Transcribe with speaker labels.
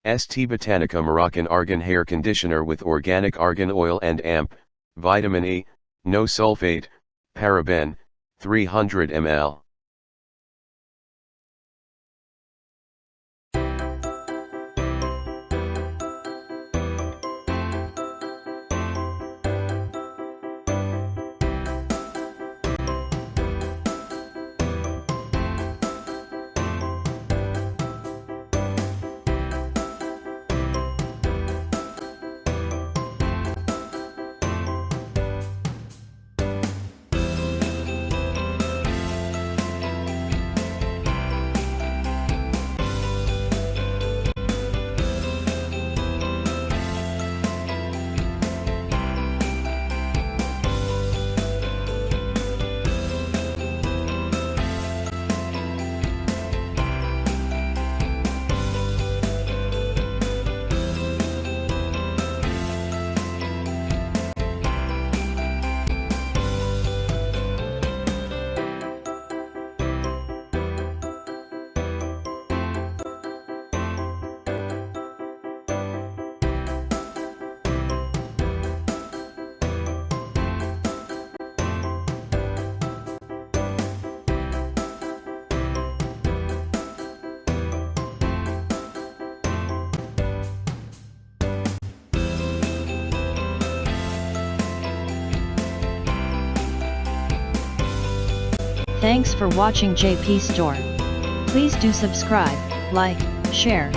Speaker 1: StBotanica Moroccan Argan Hair Conditioner with organic argan oil and AMP, vitamin E, no sulphate, paraben, 300 ml.
Speaker 2: Thanks for watching JP Store. Please do subscribe, like, share,